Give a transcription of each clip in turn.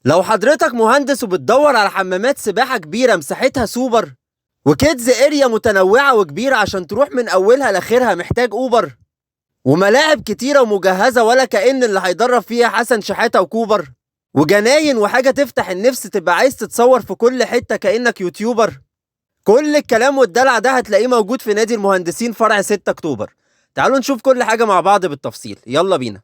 لو حضرتك مهندس وبتدور على حمامات سباحة كبيرة مساحتها سوبر وكيدز اريا متنوعة وكبيرة عشان تروح من أولها لآخرها محتاج أوبر، وملاعب كتيرة ومجهزة ولا كأن اللي هيدرب فيها حسن شحاتة وكوبر، وجناين وحاجة تفتح النفس تبقى عايز تتصور في كل حتة كأنك يوتيوبر. كل الكلام والدلع ده هتلاقيه موجود في نادي المهندسين فرع 6 أكتوبر. تعالوا نشوف كل حاجة مع بعض بالتفصيل، يلا بينا.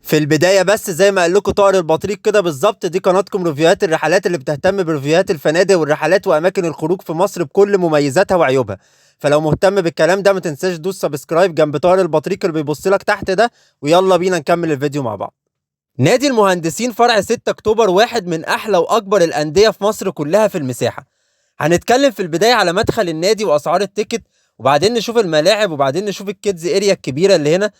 في البداية بس زي ما قال لكم طائر البطريق كده بالظبط، دي قناتكم ريفيوهات الرحلات اللي بتهتم بريفيوهات الفنادق والرحلات وأماكن الخروج في مصر بكل مميزاتها وعيوبها. فلو مهتم بالكلام ده ما تنساش دوس سبسكرايب جنب طائر البطريق اللي بيبص لك تحت ده، ويلا بينا نكمل الفيديو مع بعض. نادي المهندسين فرع 6 أكتوبر واحد من أحلى وأكبر الأندية في مصر كلها في المساحة. هنتكلم في البداية على مدخل النادي وأسعار التيكت، وبعدين نشوف الملاعب، وبعدين نشوف الكيدز اريا الكبيرة اللي هنا،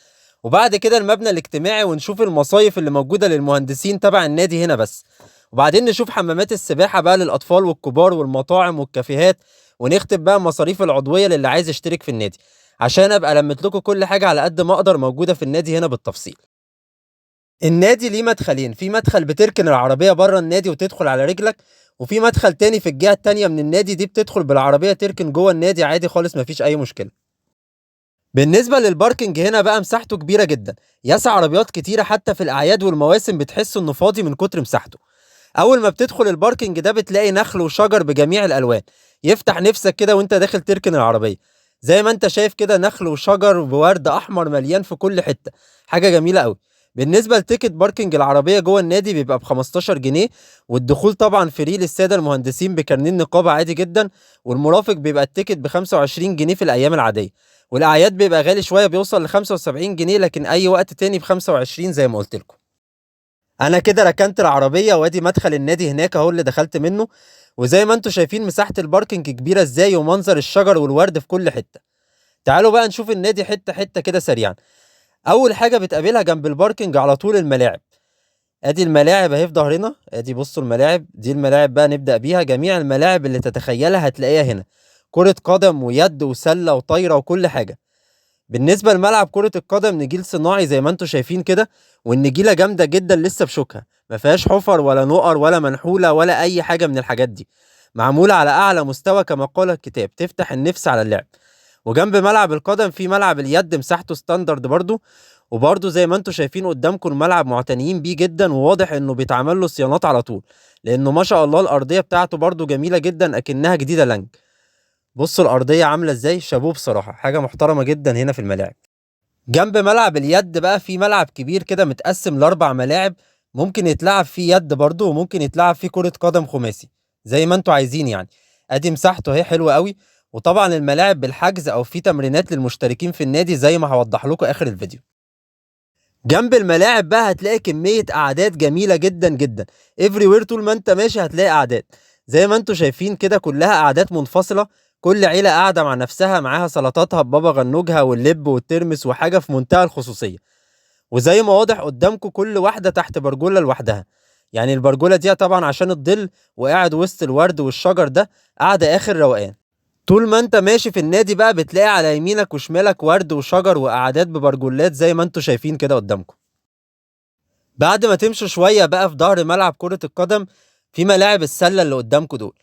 وبعد كده المبنى الاجتماعي ونشوف المصايف اللي موجودة للمهندسين تبع النادي هنا بس، وبعدين نشوف حمامات السباحة بقى للأطفال والكبار والمطاعم والكافيهات، ونختم بقى مصاريف العضوية للي عايز يشترك في النادي، عشان أبقى لمت لكم كل حاجة على قد ما أقدر موجودة في النادي هنا بالتفصيل. النادي ليه مدخلين، في مدخل بتركن العربية بره النادي وتدخل على رجلك، وفي مدخل تاني في الجهة التانية من النادي دي بتدخل بالعربية تركن جوه النادي عادي خالص مفيش أي مشكلة. بالنسبة للباركنج هنا بقى مساحته كبيرة جدا، يسع عربيات كتيرة حتى في الأعياد والمواسم بتحس إنه فاضي من كتر مساحته. أول ما بتدخل الباركنج ده بتلاقي نخل وشجر بجميع الألوان، يفتح نفسك كده وأنت داخل تركن العربية. زي ما أنت شايف كده نخل وشجر وورد أحمر مليان في كل حتة، حاجة جميلة أوي. بالنسبة لتيكت باركنج العربية جوه النادي بيبقى ب 15 جنيه، والدخول طبعا فري للسادة المهندسين بكارنيه النقابة عادي جدا، والمرافق بيبقى التيكت ب 25 جنيه في الأيام العادية، والأعياد بيبقى غالي شوية بيوصل ل 75 جنيه، لكن أي وقت تاني ب 25 زي ما قلت لكم. أنا كده ركنت العربية وادي مدخل النادي هناك أهو اللي دخلت منه، وزي ما انتوا شايفين مساحة الباركنج كبيرة ازاي ومنظر الشجر والورد في كل حتة. تعالوا بقى نشوف النادي حتة حتة كده سريعا. أول حاجة بتقابلها جنب الباركنج على طول الملاعب. ادي الملاعب اهي في ظهرنا، ادي بصوا الملاعب دي، الملاعب بقى نبدأ بيها. جميع الملاعب اللي تتخيلها هتلاقيها هنا، كرة قدم ويد وسلة وطايرة وكل حاجة. بالنسبة لملعب كرة القدم نجيل صناعي زي ما انتوا شايفين كده، والنجيلة جامدة جدا لسه بشوكها، ما فيهاش حفر ولا نقر ولا منحولة ولا أي حاجة من الحاجات دي، معمولة على أعلى مستوى كما قال الكتاب، تفتح النفس على اللعب. وجنب ملعب القدم في ملعب اليد مساحته ستاندرد برضو، وبرضو زي ما انتوا شايفين قدامكم الملعب معتنيين بيه جدا، وواضح انه بيتعمل له صيانات على طول، لانه ما شاء الله الارضيه بتاعته برضو جميله جدا اكنها جديده لنج. بصوا الارضيه عامله ازاي، شابوه بصراحه، حاجه محترمه جدا هنا في الملاعب. جنب ملعب اليد بقى في ملعب كبير كده متقسم لاربع ملاعب، ممكن يتلعب فيه يد برضو وممكن يتلعب فيه كرة قدم خماسي زي ما انتوا عايزين يعني. ادي مساحته اهي حلوة قوي، وطبعا الملاعب بالحجز او في تمرينات للمشتركين في النادي زي ما هوضح لكم اخر الفيديو. جنب الملاعب بقى هتلاقي كمية قعدات جميلة جدا جدا، everywhere طول ما انت ماشي هتلاقي قعدات زي ما انتوا شايفين كده، كلها قعدات منفصلة، كل عيلة قاعدة مع نفسها معاها سلطاتها ببابا غنوجها واللب والترمس وحاجة في منتهى الخصوصية. وزي ما واضح قدامكم كل واحدة تحت برجولة لوحدها، يعني البرجولة دي طبعا عشان الظل، وقاعد وسط الورد والشجر ده، قاعدة آخر روقان. طول ما انت ماشي في النادي بقى بتلاقي على يمينك وشمالك ورد وشجر وقعدات ببرجولات زي ما انتوا شايفين كده قدامكم. بعد ما تمشوا شوية بقى في ظهر ملعب كرة القدم في ملاعب السلة اللي قدامكم دول،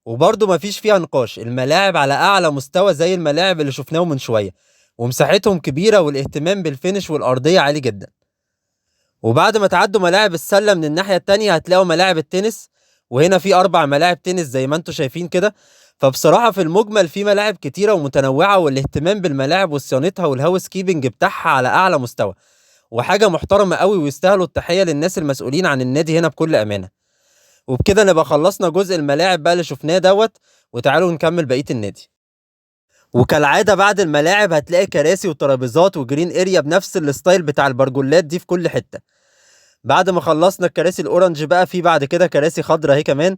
وبرضه مفيش فيها نقاش، الملاعب على أعلى مستوى زي الملاعب اللي شفناه من شوية، ومساحتهم كبيرة والاهتمام بالفينش والأرضية عالي جدا. وبعد ما تعدوا ملاعب السلة من الناحية التانية هتلاقوا ملاعب التنس، وهنا في 4 ملاعب تنس زي ما انتوا شايفين كده. فبصراحة في المجمل في ملاعب كتيرة ومتنوعة، والاهتمام بالملاعب وصيانتها والهاوس كيبنج بتاعها على أعلى مستوى، وحاجة محترمة قوي، ويستاهلوا التحية للناس المسؤولين عن النادي هنا بكل أمانة. وبكده نبقى خلصنا جزء الملاعب بقى اللي شفناه دوت، وتعالوا نكمل بقية النادي. وكالعادة بعد الملاعب هتلاقي كراسي وترابيزات وجرين اريا بنفس الستايل بتاع البرجولات دي في كل حتة. بعد ما خلصنا الكراسي الاورنج بقى في بعد كده كراسي خضرا اهي كمان.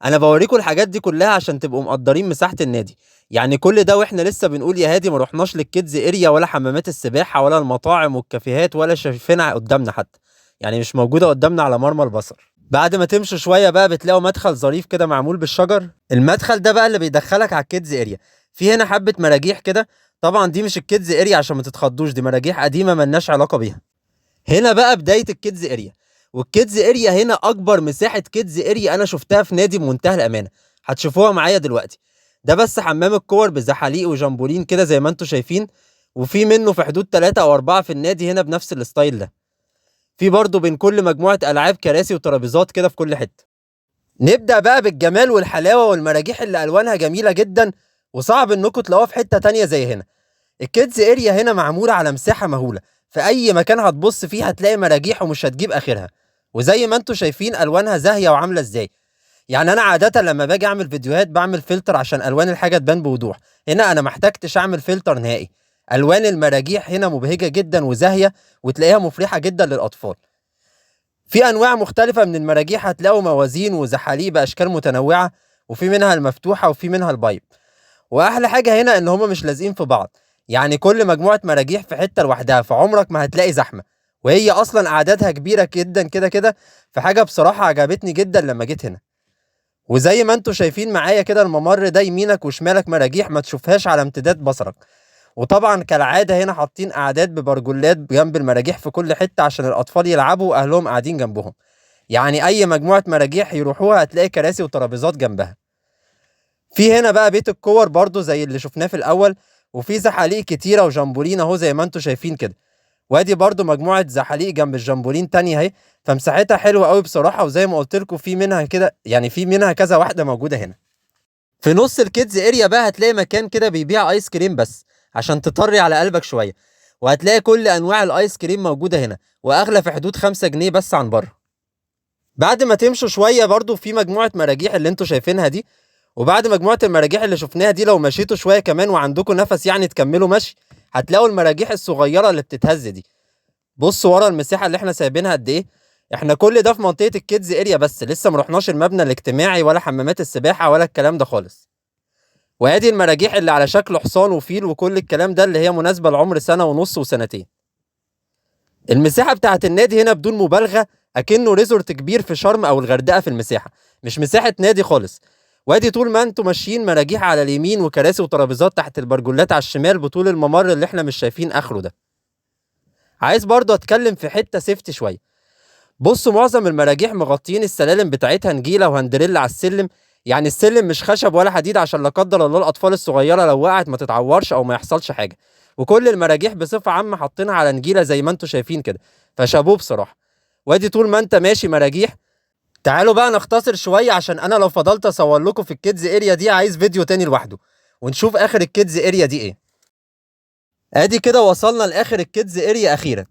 انا بوريكم الحاجات دي كلها عشان تبقوا مقدرين مساحة النادي، يعني كل ده واحنا لسه بنقول يا هادي ما رحناش للكيدز اريا ولا حمامات السباحة ولا المطاعم والكافيهات ولا شايفينها قدامنا حتى، يعني مش موجودة قدامنا على مرمى البصر. بعد ما تمشوا شوية بقى بتلاقوا مدخل ظريف كده معمول بالشجر، المدخل ده بقى اللي بيدخلك على الكيدز اريا. في هنا حبة مراجيح كده، طبعا دي مش الكيدز اريا عشان ما تتخضوش، دي مراجيح قديمة ملناش علاقة بيها. هنا بقى بداية الكيدز اريا، والكيدز اريا هنا اكبر مساحة كيدز اريا انا شفتها في نادي بمنتهى الامانة. هتشوفوها معايا دلوقتي. ده بس حمام الكور بزحاليق وجامبولين كده زي ما انتم شايفين، وفي منه في حدود 3 او 4 في النادي هنا بنفس الستايل ده. في برضه بين كل مجموعة العاب كراسي وترابيزات كده في كل حتة. نبدأ بقى بالجمال والحلاوة والمراجيح اللي الوانها جميلة جدا، وصعب انكم تلاقوها في حتة تانية زي هنا. الكيدز اريا هنا معمولة على مساحة مهولة، في اي مكان هتبص فيه هتلاقي مراجيح ومش هتجيب اخرها. وزي ما انتم شايفين الوانها زاهية وعاملة ازاي. يعني انا عادة لما باجي اعمل فيديوهات بعمل فلتر عشان الوان الحاجة تبان بوضوح، هنا انا محتاجتش اعمل فلتر نهائي. الوان المراجيح هنا مبهجة جدا وزاهية، وتلاقيها مفرحة جدا للاطفال. في انواع مختلفة من المراجيح، هتلاقوا موازين وزحاليق باشكال متنوعة، وفي منها المفتوحة وفي منها البايب. واحلى حاجة هنا ان هما مش لازقين في بعض، يعني كل مجموعة مراجيح في حتة لوحدها، فعمرك ما هتلاقي زحمة. وهي اصلا اعدادها كبيرة جدا كده كده، فحاجة بصراحة عجبتني جدا لما جيت هنا. وزي ما انتوا شايفين معايا كده الممر ده يمينك وشمالك مراجيح ما تشوفهاش على امتداد بصرك. وطبعا كالعادة هنا حاطين اعداد ببرجولات جنب المراجيح في كل حتة عشان الاطفال يلعبوا واهلهم قاعدين جنبهم. يعني اي مجموعة مراجيح يروحوها هتلاقي كراسي وترابيزات جنبها. في هنا بقى بيت الكور برضو زي اللي شفناه في الاول، وفي زحاليق كتيرة وجامبولين اهو زي ما انتوا شايفين كده. وادي برضو مجموعة زحاليق جنب الجامبولين تانية اهي، فمساحتها حلوة قوي بصراحة. وزي ما قلت لكم في منها كده، يعني في منها كذا واحدة موجودة هنا. في نص الكيدز اريا بقى هتلاقي مكان كده بيبيع ايس كريم بس عشان تطري على قلبك شوية. وهتلاقي كل انواع الايس كريم موجودة هنا، واغلى في حدود 5 جنيه بس عن بره. بعد ما تمشوا شوية برضو في مجموعة مراجيح اللي انتوا شايفينها دي. وبعد مجموعة المراجيح اللي شفناها دي لو مشيتوا شوية كمان وعندكم نفس يعني تكملوا مشي، هتلاقوا المراجيح الصغيرة اللي بتتهز دي. بصوا ورا المساحة اللي احنا سايبينها قد ايه. احنا كل ده في منطقة الكيدز اريا بس، لسه ما رحناش المبنى الاجتماعي ولا حمامات السباحة ولا الكلام ده خالص. وادي المراجيح اللي على شكل حصان وفيل وكل الكلام ده اللي هي مناسبة لعمر سنة ونص وسنتين. المساحة بتاعت النادي هنا بدون مبالغة اكنه ريزورت كبير في شرم او الغردقة في المساحة، مش مساحة نادي خالص. وادي طول ما انتوا ماشيين مراجيح على اليمين وكراسي وترابيزات تحت البرجولات على الشمال بطول الممر اللي احنا مش شايفين اخره ده. عايز برضه اتكلم في حتة سيفتي شوية. بصوا معظم المراجيح مغطيين السلالم بتاعتها نجيلة وهندريلا على السلم، يعني السلم مش خشب ولا حديد عشان لا قدر الله الاطفال الصغيرة لو وقعت ما تتعورش او ما يحصلش حاجة. وكل المراجيح بصفة عامة حاطينها على نجيلة زي ما انتوا شايفين كده، فشابوه بصراحة. وادي طول ما انت ماشي مراجيح. تعالوا بقى نختصر شوية عشان انا لو فضلت اصور لكم في الكيدز اريا دي عايز فيديو تاني لوحده، ونشوف اخر الكيدز اريا دي ايه. ادي كده وصلنا لاخر الكيدز اريا اخيرا.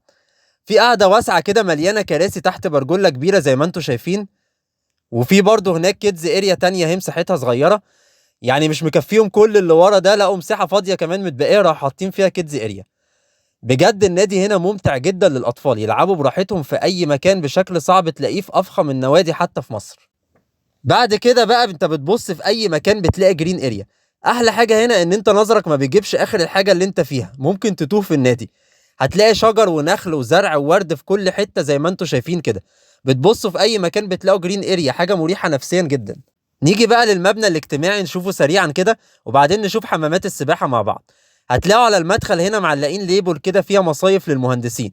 في قاعدة واسعة كده مليانة كراسي تحت برجولة كبيرة زي ما انتوا شايفين. وفي برضه هناك كيدز اريا تانية هي مساحتها صغيرة، يعني مش مكفيهم كل اللي ورا ده، لقوا مساحة فاضية كمان متبقية راحوا حاطين فيها كيدز اريا. بجد النادي هنا ممتع جدا للأطفال يلعبوا براحتهم في أي مكان بشكل صعب تلاقيه في أفخم النوادي حتى في مصر. بعد كده بقى انت بتبص في أي مكان بتلاقي جرين اريا. أحلى حاجة هنا إن انت نظرك ما بيجيبش آخر الحاجة اللي انت فيها، ممكن تتوه في النادي. هتلاقي شجر ونخل وزرع وورد في كل حتة زي ما انتوا شايفين كده. بتبصوا في أي مكان بتلاقوا جرين اريا، حاجة مريحة نفسيا جدا. نيجي بقى للمبنى الاجتماعي نشوفه سريعا كده، وبعدين نشوف حمامات السباحة مع بعض. هتلاقوا على المدخل هنا معلقين ليبل كده فيها مصايف للمهندسين،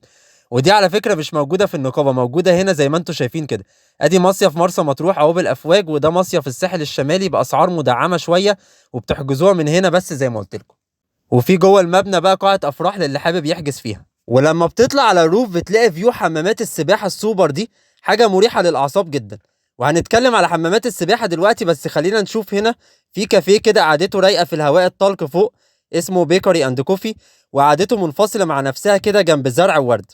ودي على فكرة مش موجودة في النقابة، موجودة هنا زي ما انتوا شايفين كده. ادي مصيف مرسى مطروح اهو بالافواج، وده مصيف الساحل الشمالي باسعار مدعمة شوية، وبتحجزوها من هنا بس زي ما قلت لكم. وفي جوه المبنى بقى قاعة افراح للي حابب يحجز فيها. ولما بتطلع على الروف بتلاقي فيو حمامات السباحة السوبر دي، حاجة مريحة للاعصاب جدا. وهنتكلم على حمامات السباحة دلوقتي، بس خلينا نشوف هنا. في كافيه كده قعدته رايقة في الهواء الطلق فوق، اسمه بيكري اند كوفي، وقعدته منفصلة مع نفسها كده جنب زرع وورد.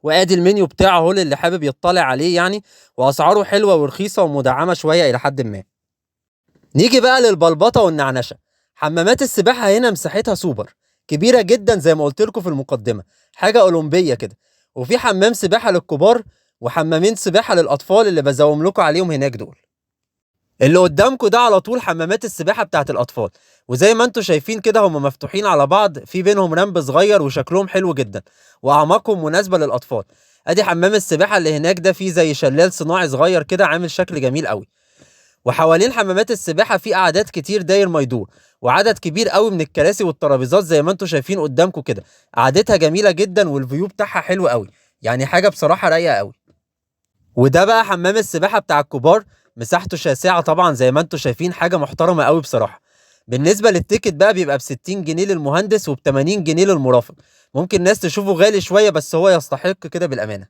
وادي المنيو بتاعه اهو اللي حابب يطلع عليه يعني، واسعاره حلوة ورخيصة ومدعمة شوية الى حد ما. نيجي بقى للبلبطة والنعنشة. حمامات السباحة هنا مساحتها سوبر كبيرة جدا زي ما قلت لكم في المقدمة، حاجة أولمبية كده. وفي حمام سباحة للكبار، وحمامين سباحة للأطفال اللي بزوم لكم عليهم هناك دول. اللي قدامكم ده على طول حمامات السباحة بتاعت الأطفال، وزي ما انتوا شايفين كده هم مفتوحين على بعض، في بينهم رمب صغير وشكلهم حلو جدا، وأعماقهم مناسبة للأطفال. ادي حمام السباحة اللي هناك ده فيه زي شلال صناعي صغير كده عامل شكل جميل قوي. وحوالين حمامات السباحة في قعدات كتير داير ما يدور، وعدد كبير قوي من الكراسي والترابيزات زي ما انتوا شايفين قدامكم كده. قعدتها جميلة جدا والفيو بتاعها حلو قوي، يعني حاجة بصراحة رايقة قوي. وده بقى حمام السباحة بتاع الكبار، مساحته شاسعة طبعا زي ما انتوا شايفين، حاجة محترمة قوي بصراحة. بالنسبة للتيكت بقى بيبقى ب60 جنيه للمهندس وب80 جنيه للمرافق. ممكن ناس تشوفه غالي شوية بس هو يستحق كده بالأمانة.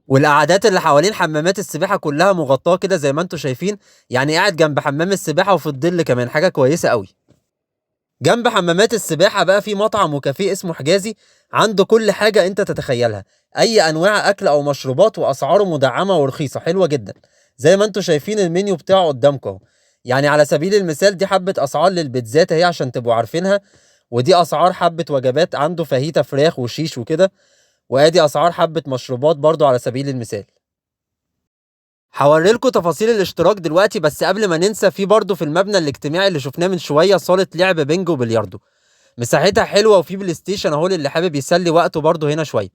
والقعدات اللي حوالين حمامات السباحة كلها مغطاة كده زي ما انتوا شايفين، يعني قاعد جنب حمام السباحة وفي الظل كمان، حاجة كويسة قوي. جنب حمامات السباحة بقى في مطعم وكافيه اسمه حجازي، عنده كل حاجة انت تتخيلها، اي انواع اكل او مشروبات، واسعاره مدعمة ورخيصة حلوة جدا. زي ما انتوا شايفين المنيو بتاعه قدامكم اهو. يعني على سبيل المثال دي حبة اسعار للبيتزات اهي عشان تبقوا عارفينها، ودي اسعار حبة وجبات، عنده فاهيتا فراخ وشيش وكده، وادي اسعار حبة مشروبات برضو على سبيل المثال. هوريلكوا تفاصيل الاشتراك دلوقتي، بس قبل ما ننسى، في برضه في المبنى الاجتماعي اللي شفناه من شويه صاله لعب بينج وبلياردو، مساحتها حلوه، وفي بلاي ستيشن اهو للي حابب يسلي وقته برضه هنا شويه.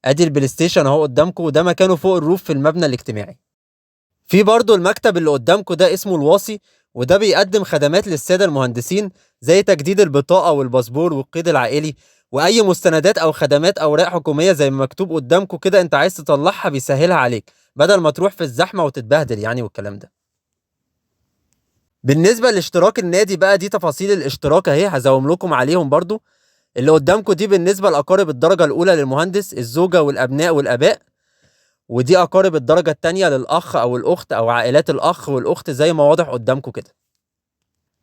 ادي البلاي ستيشن اهو قدامكم، وده مكانه فوق الروف في المبنى الاجتماعي. في برضه المكتب اللي قدامكم ده اسمه الواصي، وده بيقدم خدمات للساده المهندسين زي تجديد البطاقه والباسبور والقيد العائلي، واي مستندات او خدمات اوراق حكوميه زي ما مكتوب قدامكم كده انت عايز تطلعها بيسهلها عليك، بدل ما تروح في الزحمه وتتبهدل يعني والكلام ده. بالنسبه لاشتراك النادي بقى، دي تفاصيل الاشتراك اهي، هزوم لكم عليهم برضو. اللي قدامكم دي بالنسبه لاقارب الدرجه الاولى للمهندس، الزوجه والابناء والاباء، ودي اقارب الدرجه الثانيه للاخ او الاخت او عائلات الاخ والاخت زي ما واضح قدامكم كده.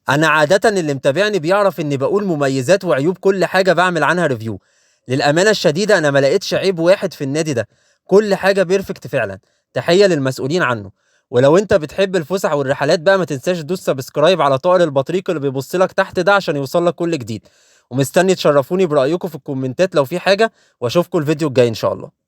انا عاده اللي متابعني بيعرف اني بقول مميزات وعيوب كل حاجه بعمل عنها ريفيو. للامانه الشديده انا ما لقيتش عيب واحد في النادي ده، كل حاجه بيرفكت فعلا. تحيه للمسؤولين عنه. ولو انت بتحب الفسح والرحلات بقى، ما تنساش تدوس سبسكرايب على طائر البطريق اللي بيبص لك تحت ده عشان يوصل لك كل جديد. ومستني تشرفوني برايكم في الكومنتات لو في حاجه، واشوفكم الفيديو الجاي ان شاء الله.